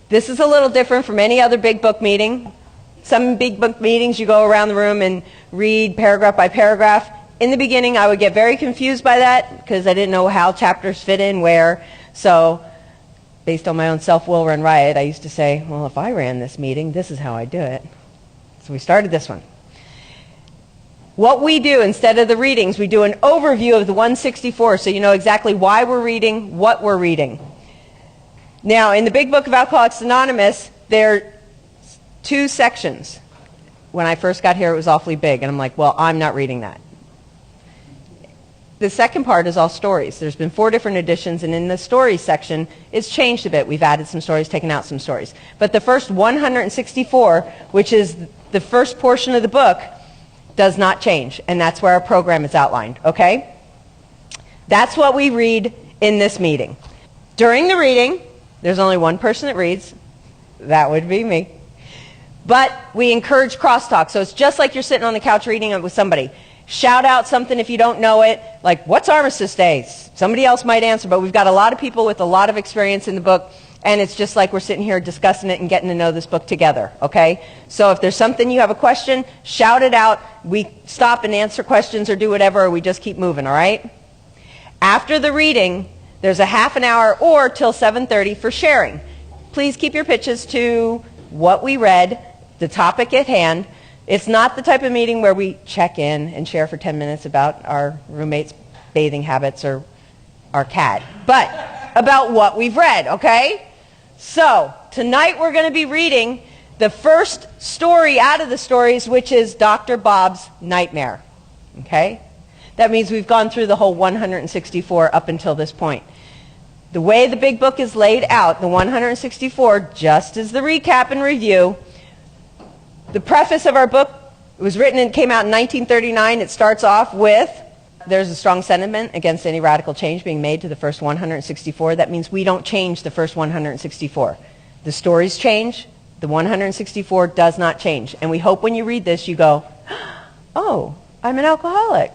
This is a little different from any other big book meeting. Some big book meetings you go around the room and read paragraph by paragraph. In the beginning I would get very confused by that because I didn't know how chapters fit in where. So based on my own self-will run riot, I used to say, well, if I ran this meeting, this is how I do it. So we started this one. What we do instead of the readings, we do an overview of the 164 so you know exactly why we're reading, what we're reading. Now, in the Big Book of Alcoholics Anonymous, there are 2 sections. When I first got here, it was awfully big, and I'm like, well, I'm not reading that. The second part is all stories. There's been 4 different editions, and in the stories section, it's changed a bit. We've added some stories, taken out some stories. But the first 164, which is the first portion of the book, does not change, and that's where our program is outlined, okay? That's what we read in this meeting. During the reading, there's only one person that reads. That would be me. But we encourage crosstalk, so it's just like you're sitting on the couch reading it with somebody. Shout out something if you don't know it, like, what's Armistice Day? Somebody else might answer, but we've got a lot of people with a lot of experience in the book, and it's just like we're sitting here discussing it and getting to know this book together, okay? So if there's something you have a question, shout it out. We stop and answer questions or do whatever, or we just keep moving, all right? After the reading, there's a half an hour or till 7:30 for sharing. Please keep your pitches to what we read, the topic at hand. It's not the type of meeting where we check in and share for 10 minutes about our roommate's bathing habits or our cat, but about what we've read, okay? So tonight we're going to be reading the first story out of the stories, which is Dr. Bob's Nightmare, okay? That means we've gone through the whole 164 up until this point. The way the big book is laid out, the 164, just as the recap and review. The preface of our book was written and came out in 1939. It starts off with, there's a strong sentiment against any radical change being made to the first 164. That means we don't change the first 164. The stories change. The 164 does not change. And we hope when you read this, you go, oh, I'm an alcoholic.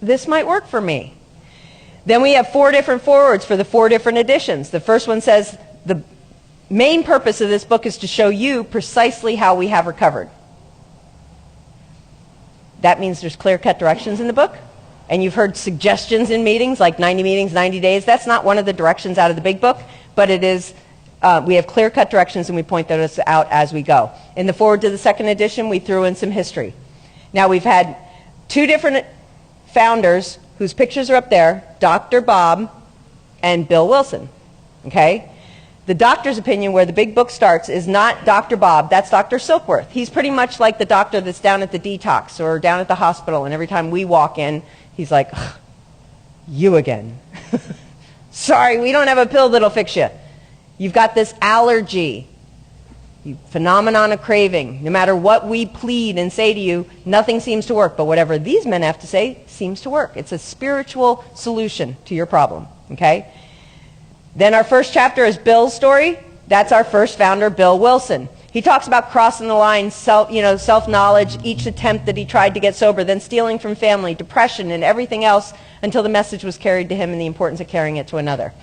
This might work for me. Then we have 4 different forewords for the 4 different editions. The first one says, the main purpose of this book is to show you precisely how we have recovered. That means there's clear-cut directions in the book. And you've heard suggestions in meetings, like 90 meetings, 90 days. That's not one of the directions out of the big book, but it is, we have clear-cut directions and we point those out as we go. In the foreword to the second edition, we threw in some history. Now we've had 2 different founders whose pictures are up there, Dr. Bob and Bill Wilson, okay? The doctor's opinion, where the big book starts, is not Dr. Bob, that's Dr. Silkworth. He's pretty much like the doctor that's down at the detox or down at the hospital, and every time we walk in, he's like, you again. Sorry, we don't have a pill that'll fix you. You've got this allergy, phenomenon of craving. No matter what we plead and say to you, nothing seems to work. But whatever these men have to say seems to work. It's a spiritual solution to your problem, okay? Then our first chapter is Bill's story. That's our first founder, Bill Wilson. He talks about crossing the line, self-knowledge, each attempt that he tried to get sober, then stealing from family, depression, and everything else until the message was carried to him and the importance of carrying it to another.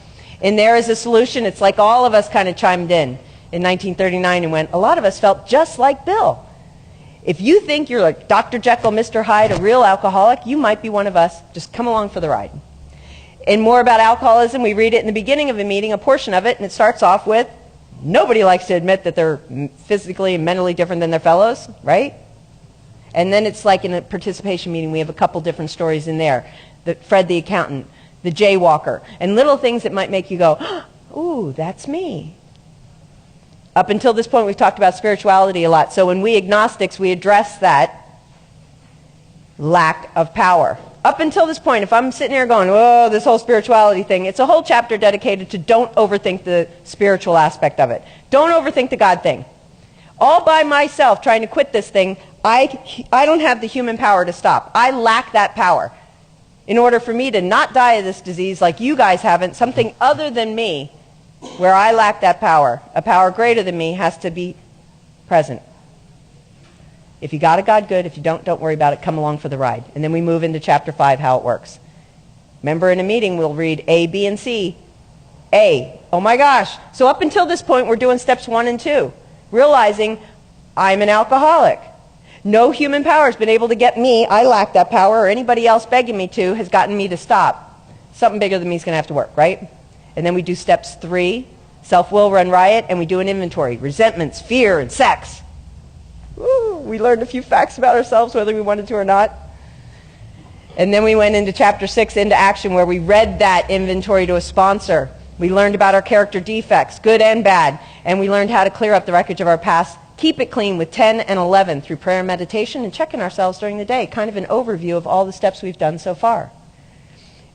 And there is a solution. It's like all of us kind of chimed in 1939 and went, a lot of us felt just like Bill. If you think you're like Dr. Jekyll, Mr. Hyde, a real alcoholic, you might be one of us. Just come along for the ride. And more about alcoholism, we read it in the beginning of the meeting, a portion of it, and it starts off with, nobody likes to admit that they're physically and mentally different than their fellows, right? And then it's like in a participation meeting, we have a couple different stories in there. Fred the accountant, the jaywalker, and little things that might make you go, ooh, that's me. Up until this point, we've talked about spirituality a lot. So when we agnostics, we address that lack of power. Up until this point, if I'm sitting here going, oh, this whole spirituality thing, it's a whole chapter dedicated to don't overthink the spiritual aspect of it. Don't overthink the God thing. All by myself trying to quit this thing, I don't have the human power to stop. I lack that power. In order for me to not die of this disease like you guys haven't, something other than me, where I lack that power, a power greater than me, has to be present. If you got a God, good. If you don't worry about it. Come along for the ride. And then we move into chapter 5, how it works. Remember, in a meeting, we'll read A, B, and C. A, oh my gosh. So up until this point, we're doing steps 1 and 2, realizing I'm an alcoholic. No human power has been able to get me, I lack that power, or anybody else begging me to, has gotten me to stop. Something bigger than me is going to have to work, right? And then we do steps 3, self-will run riot, and we do an inventory. Resentments, fear, and sex. Ooh, we learned a few facts about ourselves, whether we wanted to or not. And then we went into chapter 6, into action, where we read that inventory to a sponsor. We learned about our character defects, good and bad, and we learned how to clear up the wreckage of our past, keep it clean with 10 and 11 through prayer and meditation, and checking ourselves during the day, kind of an overview of all the steps we've done so far.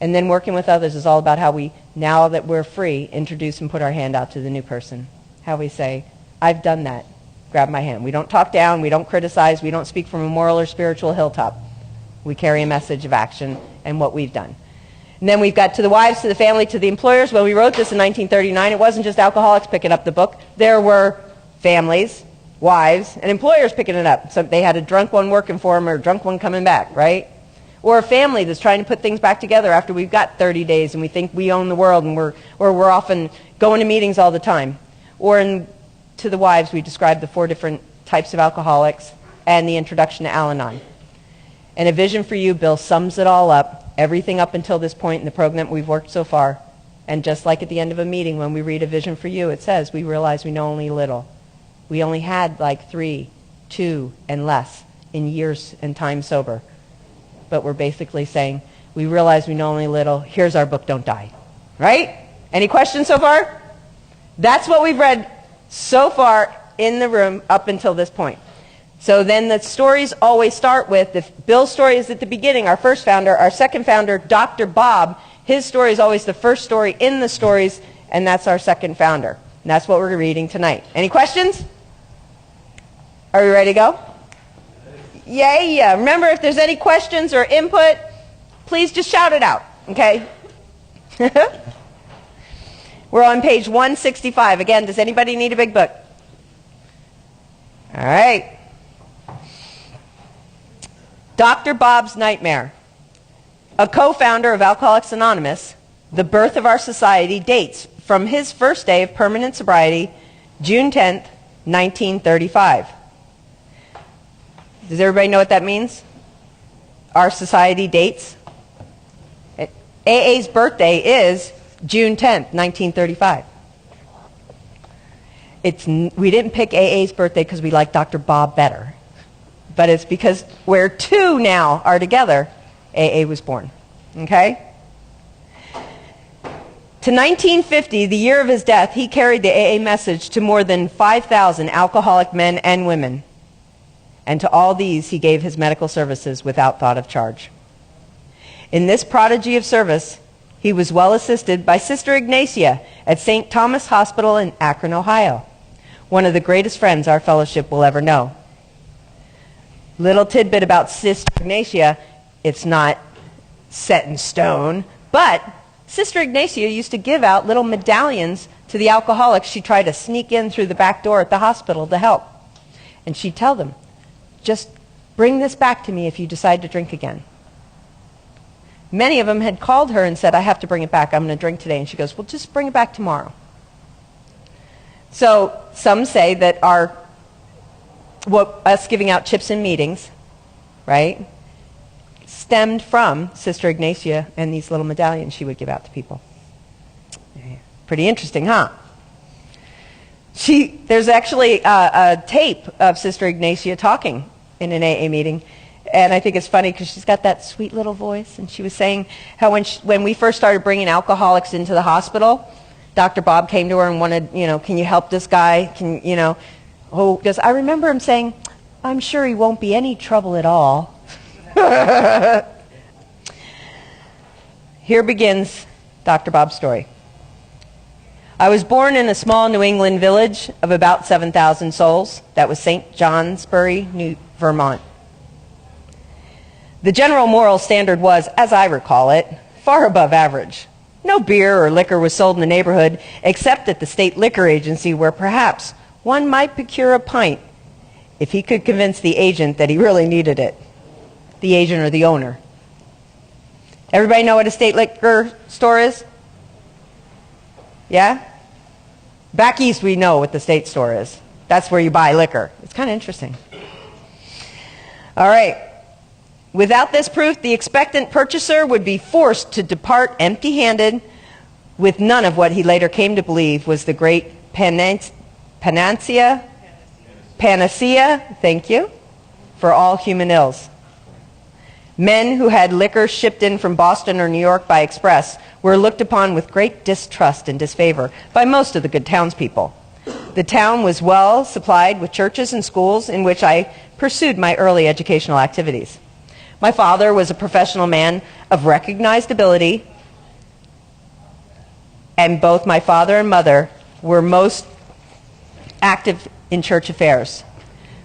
And then working with others is all about how we, now that we're free, introduce and put our hand out to the new person. How we say, I've done that. Grab my hand. We don't talk down. We don't criticize. We don't speak from a moral or spiritual hilltop. We carry a message of action and what we've done. And then we've got to the wives, to the family, to the employers. When we wrote this in 1939, it wasn't just alcoholics picking up the book. There were families, wives, and employers picking it up. So they had a drunk one working for them or a drunk one coming back, right? Or a family that's trying to put things back together after we've got 30 days and we think we own the world and we're often going to meetings all the time. Or to the wives, we described the 4 different types of alcoholics and the introduction to Al-Anon. And A Vision for You, Bill sums it all up, everything up until this point in the program we've worked so far. And just like at the end of a meeting, when we read A Vision for You, it says, we realize we know only little. We only had like 3, 2, and less in years and time sober. But we're basically saying, we realize we know only little. Here's our book, Don't Die. Right? Any questions so far? That's what we've read so far in the room up until this point. So then the stories always start with, if Bill's story is at the beginning, our first founder, our second founder, Dr. Bob, his story is always the first story in the stories, and that's our second founder. And that's what we're reading tonight. Any questions? Are we ready to go? Yay, yeah. Remember, if there's any questions or input, please just shout it out, okay? We're on page 165. Again, does anybody need a big book? All right. Dr. Bob's Nightmare. A co-founder of Alcoholics Anonymous, the birth of our society dates from his first day of permanent sobriety, June 10th, 1935. Does everybody know what that means? Our society dates. AA's birthday is June 10th, 1935. We didn't pick AA's birthday because we like Dr. Bob better, but it's because where 2 now are together, AA was born. Okay? To 1950, the year of his death, he carried the AA message to more than 5,000 alcoholic men and women. And to all these, he gave his medical services without thought of charge. In this prodigy of service, he was well assisted by Sister Ignatia at St. Thomas Hospital in Akron, Ohio, one of the greatest friends our fellowship will ever know. Little tidbit about Sister Ignatia, it's not set in stone, but Sister Ignatia used to give out little medallions to the alcoholics she tried to sneak in through the back door at the hospital to help. And she'd tell them, just bring this back to me if you decide to drink again. Many of them had called her and said, I have to bring it back. I'm going to drink today. And she goes, well, just bring it back tomorrow. So some say that us giving out chips in meetings, right, stemmed from Sister Ignatia and these little medallions she would give out to people. Pretty interesting, huh? There's actually a tape of Sister Ignatia talking in an AA meeting, and I think it's funny because she's got that sweet little voice, and she was saying how when we first started bringing alcoholics into the hospital, Dr. Bob came to her and wanted, can you help this guy? Because I remember him saying, I'm sure he won't be any trouble at all. Here begins Dr. Bob's story. I was born in a small New England village of about 7,000 souls. That was St. Johnsbury, Vermont. The general moral standard was, as I recall it, far above average. No beer or liquor was sold in the neighborhood except at the state liquor agency, where perhaps one might procure a pint if he could convince the agent that he really needed it. The agent or the owner. Everybody know what a state liquor store is? Yeah? Back east, we know what the state store is. That's where you buy liquor. It's kind of interesting. All right. Without this proof, the expectant purchaser would be forced to depart empty-handed with none of what he later came to believe was the great panacea, thank you, for all human ills. Men who had liquor shipped in from Boston or New York by express were looked upon with great distrust and disfavor by most of the good townspeople. The town was well supplied with churches and schools in which I pursued my early educational activities. My father was a professional man of recognized ability, and both my father and mother were most active in church affairs.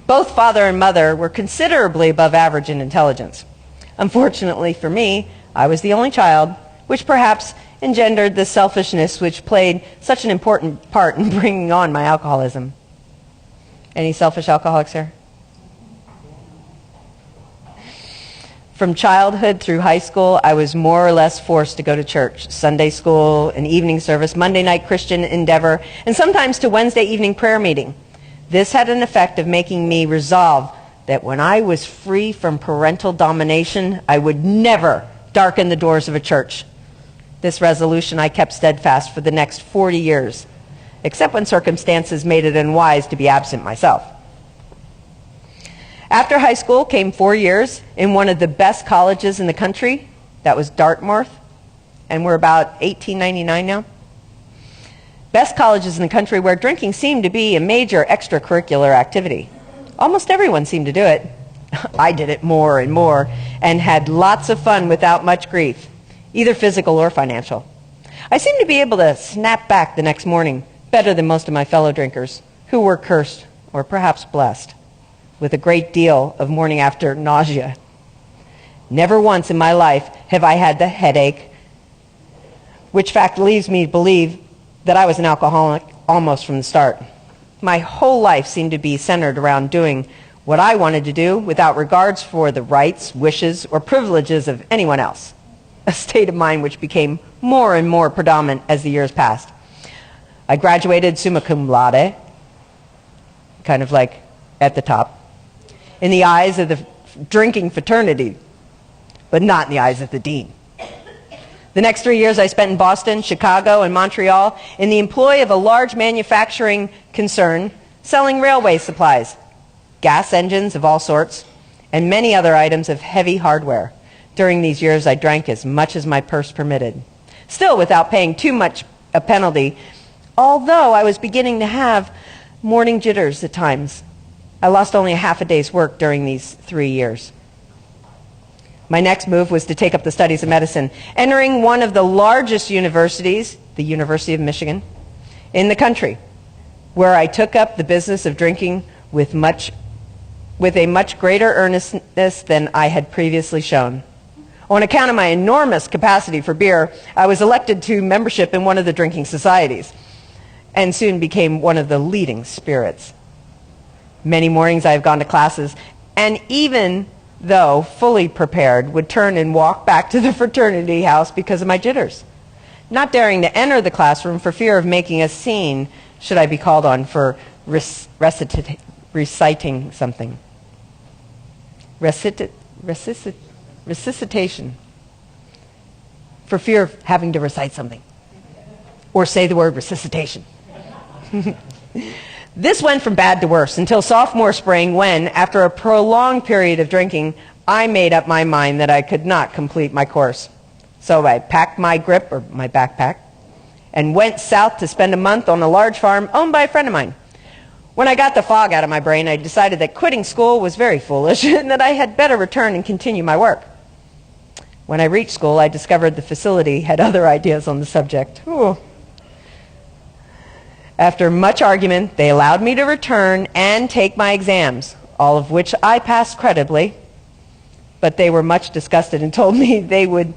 Both father and mother were considerably above average in intelligence. Unfortunately for me, I was the only child, which perhaps engendered the selfishness which played such an important part in bringing on my alcoholism. Any selfish alcoholics here? From childhood through high school, I was more or less forced to go to church, Sunday school, an evening service, Monday night Christian endeavor, and sometimes to Wednesday evening prayer meeting. This had an effect of making me resolve that when I was free from parental domination, I would never darken the doors of a church. This resolution I kept steadfast for the next 40 years, except when circumstances made it unwise to be absent myself. After high school came 4 years in one of the best colleges in the country. That was Dartmouth, and we're about 1899 now. Best colleges in the country where drinking seemed to be a major extracurricular activity. Almost everyone seemed to do it. I did it more and more and had lots of fun without much grief, either physical or financial. I seemed to be able to snap back the next morning better than most of my fellow drinkers, who were cursed, or perhaps blessed, with a great deal of morning after nausea. Never once in my life have I had the headache, which fact leaves me to believe that I was an alcoholic almost from the start. My whole life seemed to be centered around doing what I wanted to do without regards for the rights, wishes, or privileges of anyone else, a state of mind which became more and more predominant as the years passed. I graduated summa cum laude, kind of like at the top, in the eyes of the drinking fraternity, but not in the eyes of the dean. The next 3 years I spent in Boston, Chicago, and Montreal in the employ of a large manufacturing concern selling railway supplies, gas engines of all sorts, and many other items of heavy hardware. During these years I drank as much as my purse permitted, still without paying too much a penalty, although I was beginning to have morning jitters at times. I lost only a half a day's work during these 3 years. My next move was to take up the studies of medicine, entering one of the largest universities, the University of Michigan, in the country, where I took up the business of drinking with a much greater earnestness than I had previously shown. On account of my enormous capacity for beer, I was elected to membership in one of the drinking societies, and soon became one of the leading spirits. Many mornings I have gone to classes, and even though fully prepared, would turn and walk back to the fraternity house because of my jitters, not daring to enter the classroom for fear of making a scene should I be called on for reciting something. Resuscitation. For fear of having to recite something. Or say the word resuscitation. This went from bad to worse until sophomore spring when, after a prolonged period of drinking, I made up my mind that I could not complete my course. So I packed my grip, or my backpack, and went south to spend a month on a large farm owned by a friend of mine. When I got the fog out of my brain, I decided that quitting school was very foolish and that I had better return and continue my work. When I reached school, I discovered the facility had other ideas on the subject. Ooh. After much argument, they allowed me to return and take my exams, all of which I passed creditably, but they were much disgusted and told me they would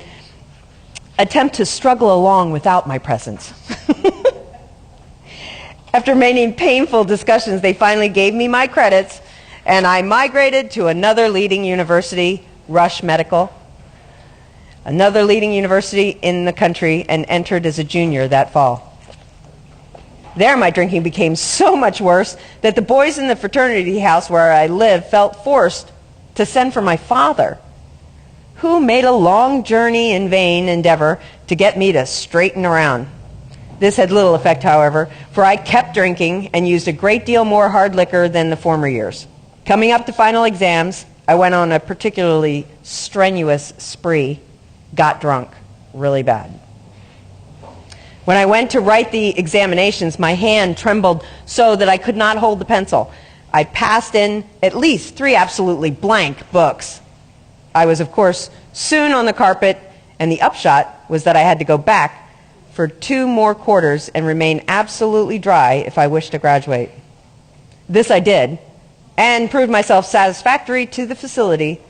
attempt to struggle along without my presence. After many painful discussions, they finally gave me my credits, and I migrated to another leading university, Rush Medical, another leading university in the country, and entered as a junior that fall. There, my drinking became so much worse that the boys in the fraternity house where I lived felt forced to send for my father, who made a long journey in vain endeavor to get me to straighten around. This had little effect, however, for I kept drinking and used a great deal more hard liquor than the former years. Coming up to final exams, I went on a particularly strenuous spree, got drunk really bad. When I went to write the examinations, my hand trembled so that I could not hold the pencil. I passed in at least 3 absolutely blank books. I was, of course, soon on the carpet, and the upshot was that I had to go back for 2 more quarters and remain absolutely dry if I wished to graduate. This I did, and proved myself satisfactory to the facility,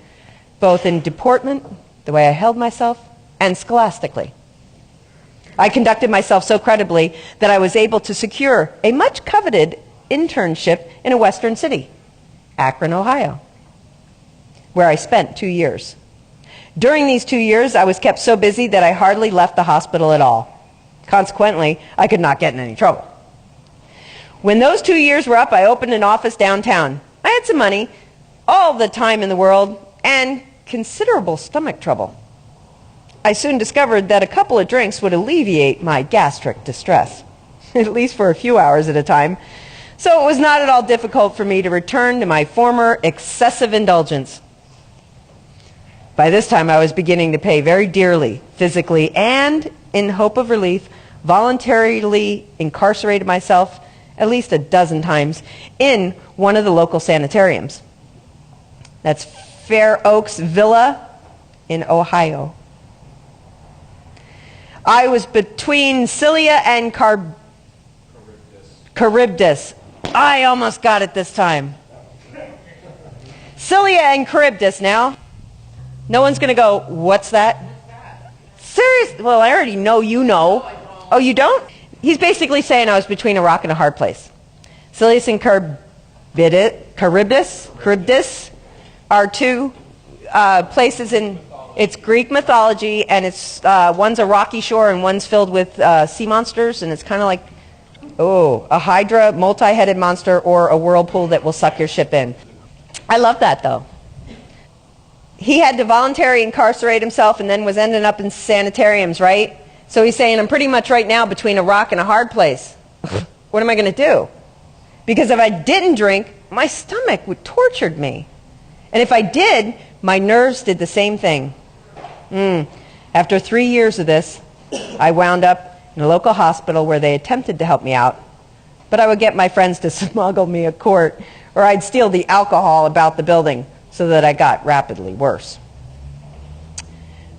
both in deportment, the way I held myself, and scholastically. I conducted myself so creditably that I was able to secure a much coveted internship in a western city, Akron, Ohio, where I spent 2 years. During these 2 years, I was kept so busy that I hardly left the hospital at all. Consequently, I could not get in any trouble. When those 2 years were up, I opened an office downtown. I had some money, all the time in the world, and considerable stomach trouble. I soon discovered that a couple of drinks would alleviate my gastric distress, at least for a few hours at a time. So it was not at all difficult for me to return to my former excessive indulgence. By this time, I was beginning to pay very dearly, physically, and, in hope of relief, voluntarily incarcerated myself at least a dozen times in one of the local sanitariums. That's Fair Oaks Villa in Ohio. I was between Cilia and Charybdis. I almost got it this time. Cilia and Charybdis now. No one's going to go, what's that? Seriously? Well, I already know you know. Oh, you don't? He's basically saying I was between a rock and a hard place. Cilia and Charybdis are 2 places in... It's Greek mythology, and it's one's a rocky shore and one's filled with sea monsters, and it's kind of like, a hydra, multi-headed monster, or a whirlpool that will suck your ship in. I love that, though. He had to voluntarily incarcerate himself and then was ending up in sanitariums, right? So he's saying, I'm pretty much right now between a rock and a hard place. What am I going to do? Because if I didn't drink, my stomach would tortured me. And if I did, my nerves did the same thing. After 3 years of this, I wound up in a local hospital where they attempted to help me out, but I would get my friends to smuggle me a quart, or I'd steal the alcohol about the building, so that I got rapidly worse.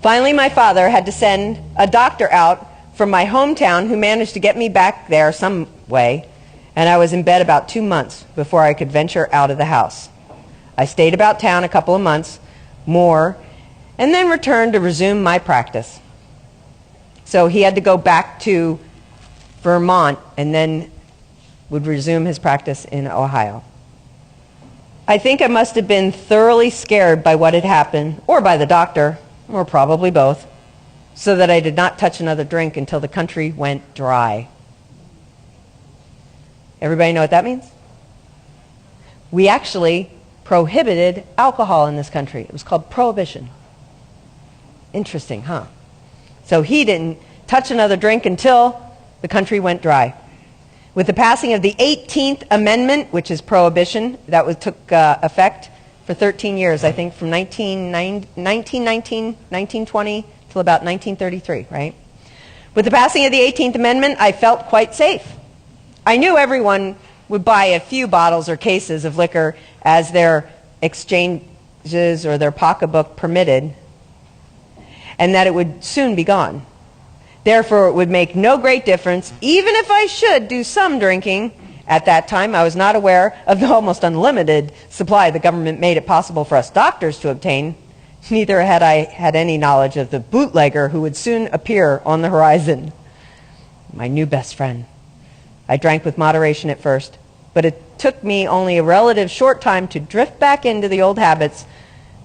Finally, my father had to send a doctor out from my hometown who managed to get me back there some way, and I was in bed about 2 months before I could venture out of the house. I stayed about town a couple of months more, and then returned to resume my practice. So he had to go back to Vermont and then would resume his practice in Ohio. I think I must have been thoroughly scared by what had happened, or by the doctor, or probably both, so that I did not touch another drink until the country went dry. Everybody know what that means? We actually prohibited alcohol in this country. It was called prohibition. Interesting, huh? So he didn't touch another drink until the country went dry. With the passing of the 18th Amendment, which is prohibition, that took effect for 13 years, I think, from 1920 till about 1933, right? With the passing of the 18th Amendment, I felt quite safe. I knew everyone would buy a few bottles or cases of liquor as their exchanges or their pocketbook permitted, and that it would soon be gone. Therefore, it would make no great difference, even if I should do some drinking. At that time, I was not aware of the almost unlimited supply the government made it possible for us doctors to obtain. Neither had I had any knowledge of the bootlegger who would soon appear on the horizon. My new best friend. I drank with moderation at first, but it took me only a relative short time to drift back into the old habits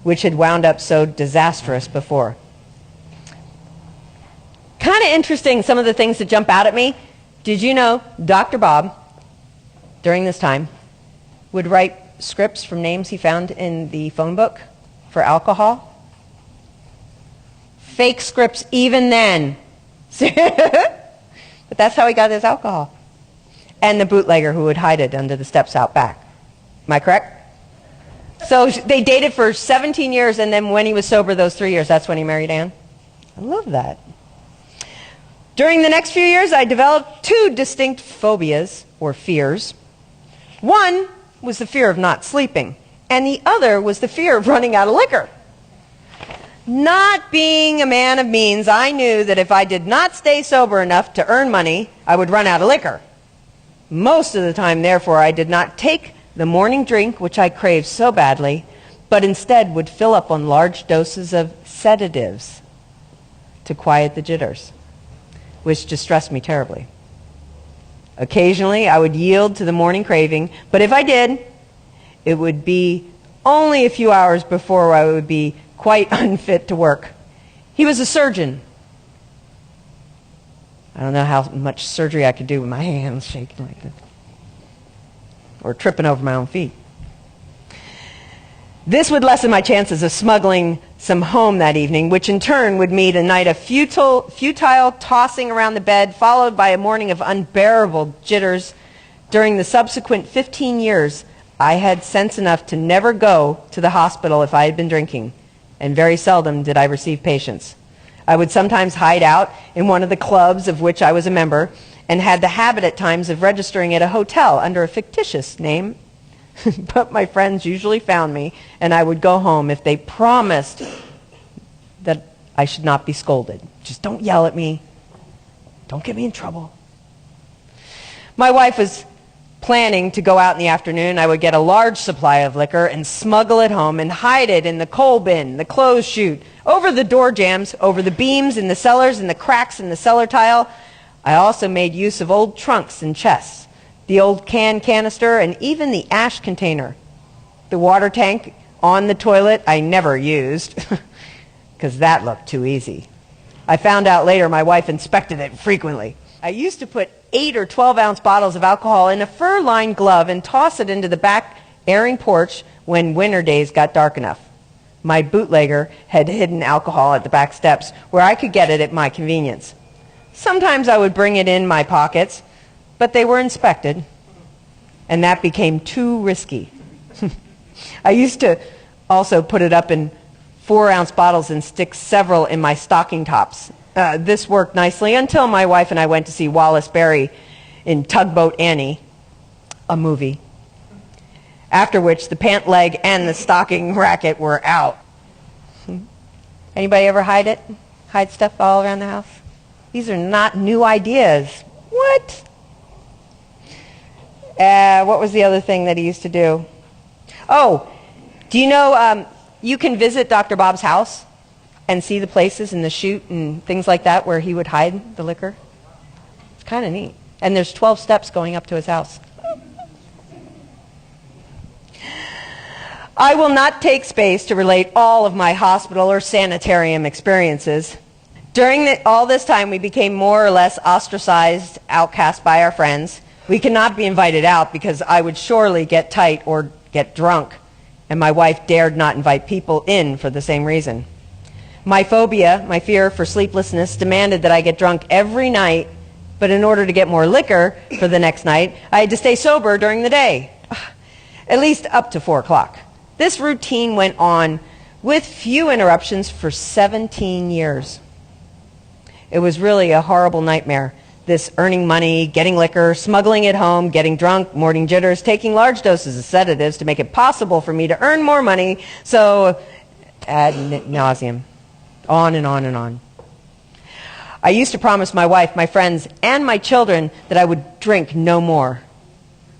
which had wound up so disastrous before. Kind of interesting, some of the things that jump out at me. Did you know Dr. Bob, during this time, would write scripts from names he found in the phone book for alcohol? Fake scripts even then. But that's how he got his alcohol. And the bootlegger who would hide it under the steps out back. Am I correct? So they dated for 17 years, and then when he was sober those 3 years, that's when he married Anne. I love that. During the next few years, I developed two distinct phobias, or fears. One was the fear of not sleeping, and the other was the fear of running out of liquor. Not being a man of means, I knew that if I did not stay sober enough to earn money, I would run out of liquor. Most of the time, therefore, I did not take the morning drink, which I craved so badly, but instead would fill up on large doses of sedatives to quiet the jitters, which distressed me terribly. Occasionally, I would yield to the morning craving, but if I did, it would be only a few hours before I would be quite unfit to work. He was a surgeon. I don't know how much surgery I could do with my hands shaking like this, or tripping over my own feet. This would lessen my chances of smuggling some home that evening, which in turn would mean a night of futile tossing around the bed, followed by a morning of unbearable jitters. During the subsequent 15 years, I had sense enough to never go to the hospital if I had been drinking, and very seldom did I receive patients. I would sometimes hide out in one of the clubs of which I was a member, and had the habit at times of registering at a hotel under a fictitious name. But my friends usually found me, and I would go home if they promised that I should not be scolded. Just don't yell at me. Don't get me in trouble. My wife was planning to go out in the afternoon. I would get a large supply of liquor and smuggle it home and hide it in the coal bin, the clothes chute, over the door jambs, over the beams in the cellars and the cracks in the cellar tile. I also made use of old trunks and chests, the old canister, and even the ash container. The water tank on the toilet I never used, because that looked too easy. I found out later my wife inspected it frequently. I used to put 8 or 12-ounce bottles of alcohol in a fur-lined glove and toss it into the back airing porch when winter days got dark enough. My bootlegger had hidden alcohol at the back steps where I could get it at my convenience. Sometimes I would bring it in my pockets, but they were inspected, and that became too risky. I used to also put it up in 4-ounce bottles and stick several in my stocking tops. This worked nicely until my wife and I went to see Wallace Berry in Tugboat Annie, a movie, after which the pant leg and the stocking racket were out. Anybody ever hide it? Hide stuff all around the house? These are not new ideas. What? What was the other thing that he used to do? Oh, do you know you can visit Dr. Bob's house and see the places in the chute and things like that where he would hide the liquor? It's kind of neat. And there's 12 steps going up to his house. I will not take space to relate all of my hospital or sanitarium experiences. During all this time, we became more or less ostracized, outcast by our friends. We could not be invited out because I would surely get tight or get drunk, and my wife dared not invite people in for the same reason. My phobia, my fear for sleeplessness, demanded that I get drunk every night, but in order to get more liquor for the next night, I had to stay sober during the day, at least up to 4 o'clock. This routine went on with few interruptions for 17 years. It was really a horrible nightmare. This earning money, getting liquor, smuggling it home, getting drunk, morning jitters, taking large doses of sedatives to make it possible for me to earn more money, so ad nauseum, on and on and on. I used to promise my wife, my friends, and my children that I would drink no more.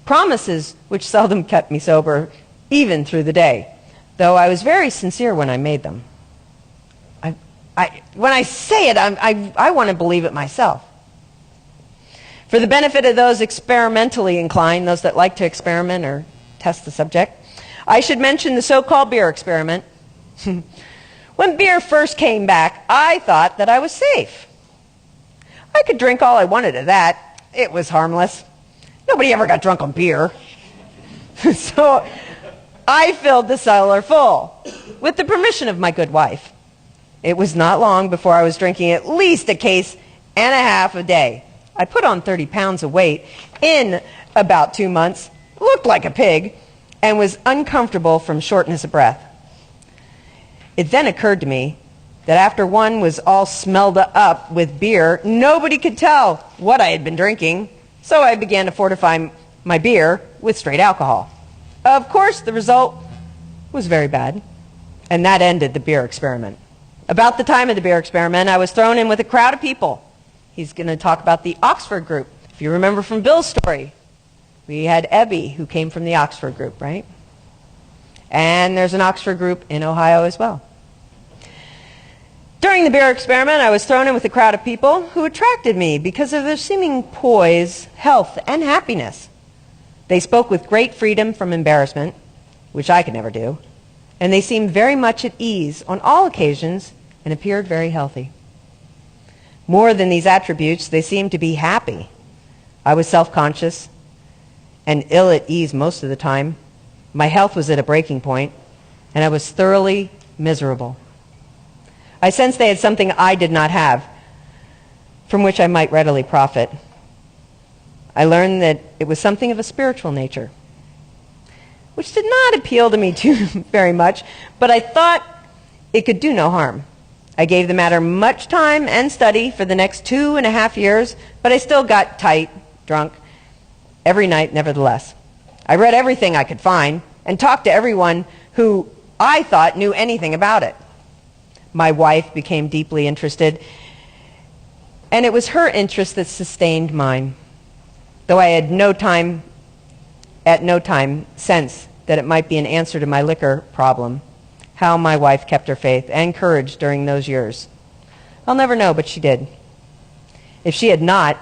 Promises which seldom kept me sober, even through the day, though I was very sincere when I made them. When I say it, I want to believe it myself. For the benefit of those experimentally inclined, those that like to experiment or test the subject, I should mention the so-called beer experiment. When beer first came back, I thought that I was safe. I could drink all I wanted of that, it was harmless. Nobody ever got drunk on beer. So I filled the cellar full with the permission of my good wife. It was not long before I was drinking at least a case and a half a day. I put on 30 pounds of weight in about 2 months, looked like a pig, and was uncomfortable from shortness of breath. It then occurred to me that after one was all smelled up with beer, nobody could tell what I had been drinking, so I began to fortify my beer with straight alcohol. Of course, the result was very bad, and that ended the beer experiment. About the time of the beer experiment, I was thrown in with a crowd of people. He's going to talk about the Oxford group. If you remember from Bill's story, we had Ebby, who came from the Oxford group, right? And there's an Oxford group in Ohio as well. During the beer experiment, I was thrown in with a crowd of people who attracted me because of their seeming poise, health, and happiness. They spoke with great freedom from embarrassment, which I could never do, and they seemed very much at ease on all occasions and appeared very healthy. More than these attributes, they seemed to be happy. I was self-conscious and ill at ease most of the time. My health was at a breaking point, and I was thoroughly miserable. I sensed they had something I did not have, from which I might readily profit. I learned that it was something of a spiritual nature, which did not appeal to me too very much, but I thought it could do no harm. I gave the matter much time and study for the next 2.5 years, but I still got tight, drunk, every night nevertheless. I read everything I could find and talked to everyone who I thought knew anything about it. My wife became deeply interested, and it was her interest that sustained mine, though I had at no time sensed that it might be an answer to my liquor problem. How my wife kept her faith and courage during those years, I'll never know, but she did. If she had not,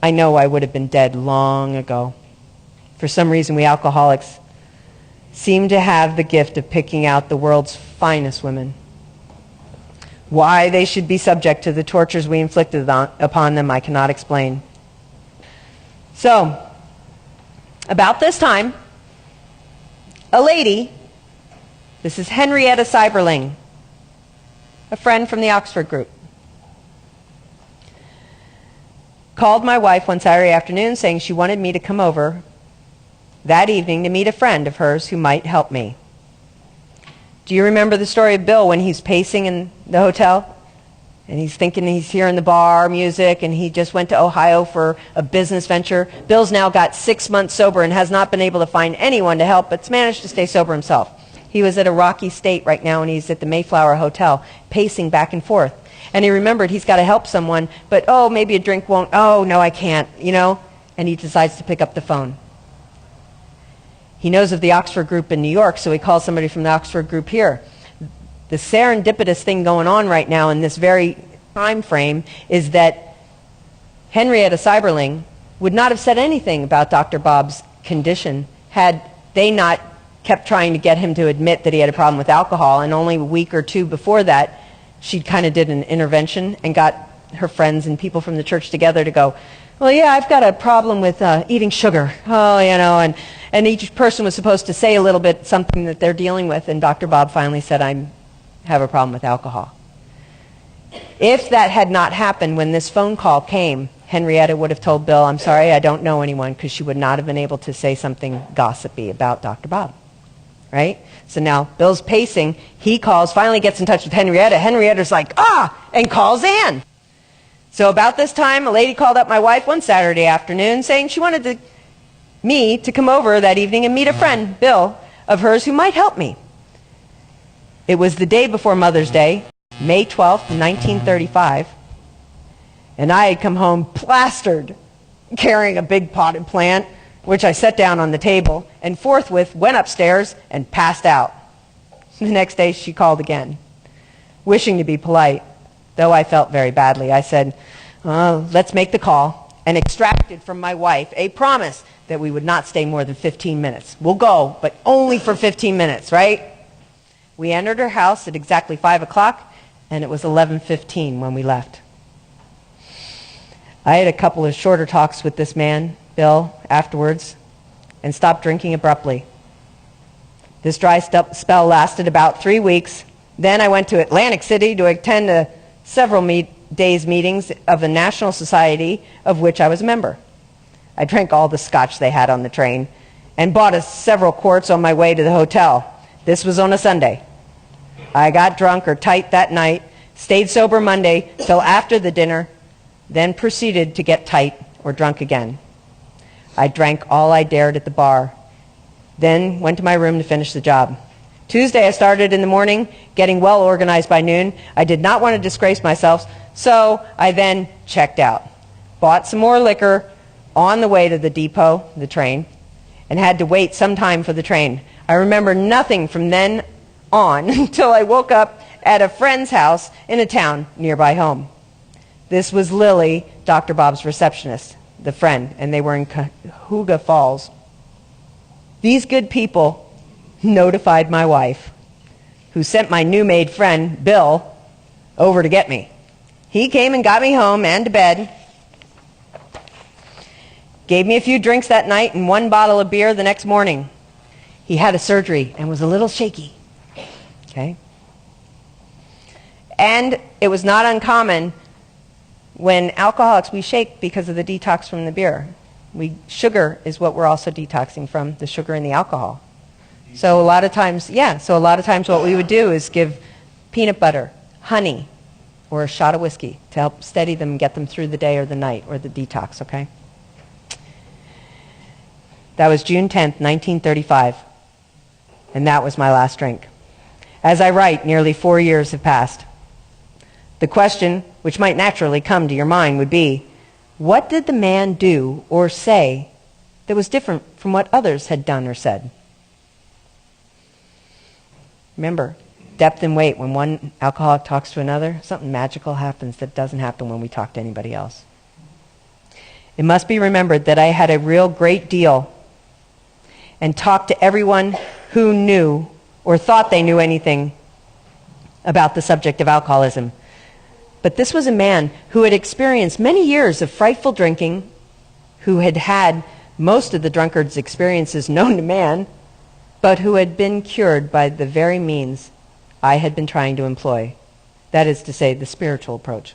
I know I would have been dead long ago. For some reason, we alcoholics seem to have the gift of picking out the world's finest women. Why they should be subject to the tortures we inflicted upon them, I cannot explain. So, about this time, a lady, this is Henrietta Seiberling, a friend from the Oxford group, called my wife one Saturday afternoon saying she wanted me to come over that evening to meet a friend of hers who might help me. Do you remember the story of Bill when he's pacing in the hotel? And he's thinking he's hearing the bar music, and he just went to Ohio for a business venture. Bill's now got 6 months sober and has not been able to find anyone to help, but's managed to stay sober himself. He was at a rocky state right now, and he's at the Mayflower Hotel, pacing back and forth. And he remembered he's got to help someone, but, oh, maybe a drink won't, oh, no, I can't, you know? And he decides to pick up the phone. He knows of the Oxford group in New York, so he calls somebody from the Oxford group here. The serendipitous thing going on right now in this very time frame is that Henrietta Seiberling would not have said anything about Dr. Bob's condition had they not kept trying to get him to admit that he had a problem with alcohol. And only a week or two before that, she kind of did an intervention and got her friends and people from the church together to go, well, yeah, I've got a problem with eating sugar. Oh, you know, and each person was supposed to say a little bit something that they're dealing with, and Dr. Bob finally said, I have a problem with alcohol. If that had not happened when this phone call came, Henrietta would have told Bill, I'm sorry, I don't know anyone, because she would not have been able to say something gossipy about Dr. Bob. Right? So now Bill's pacing. He calls, finally gets in touch with Henrietta. Henrietta's like, and calls Ann. So about this time, a lady called up my wife one Saturday afternoon saying she wanted me to come over that evening and meet a friend, Bill, of hers who might help me. It was the day before Mother's Day, May 12th, 1935, and I had come home plastered, carrying a big potted plant, which I set down on the table, and forthwith went upstairs and passed out. The next day she called again, wishing to be polite, though I felt very badly. I said, let's make the call, and extracted from my wife a promise that we would not stay more than 15 minutes. We'll go, but only for 15 minutes, right? We entered her house at exactly 5 o'clock, and it was 11:15 when we left. I had a couple of shorter talks with this man, Bill, afterwards, and stopped drinking abruptly. This dry spell lasted about 3 weeks. Then I went to Atlantic City to attend several days meetings of the National Society, of which I was a member. I drank all the scotch they had on the train and bought several quarts on my way to the hotel. This was on a Sunday. I got drunk or tight that night, stayed sober Monday till after the dinner, then proceeded to get tight or drunk again. I drank all I dared at the bar, then went to my room to finish the job. Tuesday I started in the morning, getting well organized by noon. I did not want to disgrace myself, so I then checked out. Bought some more liquor on the way to the depot, the train, and had to wait some time for the train. I remember nothing from then on until I woke up at a friend's house in a town nearby home. This was Lily, Dr. Bob's receptionist, the friend, and they were in Cuyahoga Falls. These good people notified my wife, who sent my new-made friend, Bill, over to get me. He came and got me home and to bed, gave me a few drinks that night and 1 bottle of beer the next morning. He had a surgery and was a little shaky. Okay? And it was not uncommon when alcoholics, we shake because of the detox from the beer. Sugar is what we're also detoxing from, the sugar and the alcohol. So a lot of times what we would do is give peanut butter, honey, or a shot of whiskey to help steady them and get them through the day or the night or the detox, okay? That was June 10th, 1935, and that was my last drink. As I write, nearly 4 years have passed. The question, which might naturally come to your mind, would be, what did the man do or say that was different from what others had done or said? Remember, depth and weight. When one alcoholic talks to another, something magical happens that doesn't happen when we talk to anybody else. It must be remembered that I had a real great deal and talked to everyone who knew or thought they knew anything about the subject of alcoholism. But this was a man who had experienced many years of frightful drinking, who had had most of the drunkard's experiences known to man, but who had been cured by the very means I had been trying to employ, that is to say, the spiritual approach.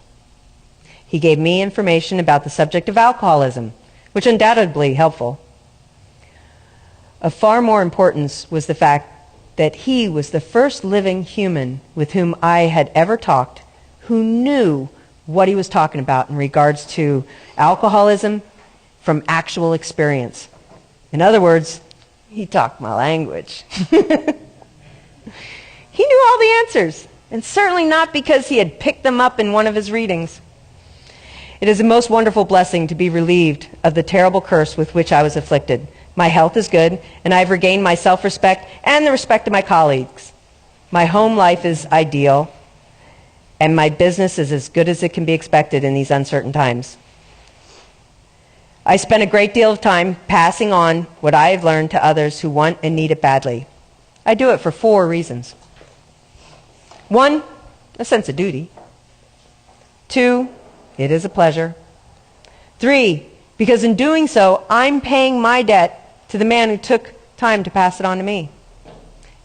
He gave me information about the subject of alcoholism, which undoubtedly helpful. Of far more importance was the fact that he was the first living human with whom I had ever talked who knew what he was talking about in regards to alcoholism from actual experience. In other words, he talked my language. He knew all the answers, and certainly not because he had picked them up in one of his readings. It is a most wonderful blessing to be relieved of the terrible curse with which I was afflicted. My health is good, and I have regained my self-respect and the respect of my colleagues. My home life is ideal, and my business is as good as it can be expected in these uncertain times. I spend a great deal of time passing on what I have learned to others who want and need it badly. I do it for 4 reasons. 1, a sense of duty. 2, it is a pleasure. 3, because in doing so, I'm paying my debt to the man who took time to pass it on to me.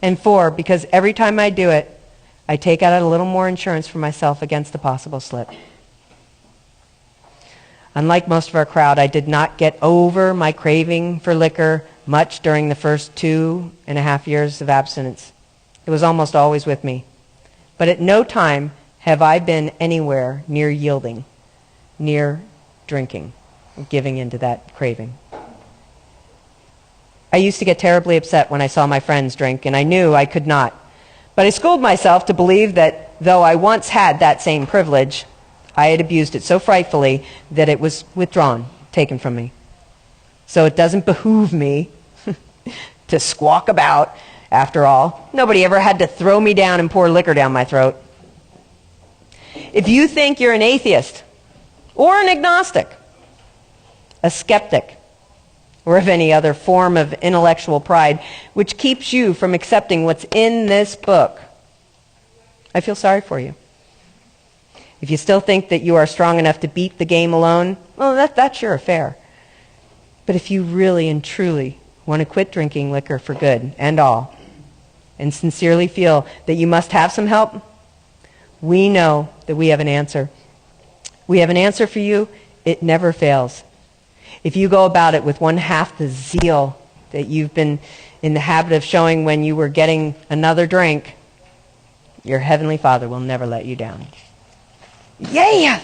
And 4, because every time I do it, I take out a little more insurance for myself against a possible slip. Unlike most of our crowd, I did not get over my craving for liquor much during the first 2.5 years of abstinence. It was almost always with me. But at no time have I been anywhere near yielding, near drinking, giving into that craving. I used to get terribly upset when I saw my friends drink, and I knew I could not. But I schooled myself to believe that though I once had that same privilege, I had abused it so frightfully that it was withdrawn, taken from me. So it doesn't behoove me to squawk about, after all. Nobody ever had to throw me down and pour liquor down my throat. If you think you're an atheist, or an agnostic, a skeptic, or of any other form of intellectual pride which keeps you from accepting what's in this book, I feel sorry for you. If you still think that you are strong enough to beat the game alone, well, that's your affair. But if you really and truly want to quit drinking liquor for good and all, and sincerely feel that you must have some help, we know that we have an answer. We have an answer for you. It never fails. If you go about it with one half the zeal that you've been in the habit of showing when you were getting another drink, your Heavenly Father will never let you down. Yeah!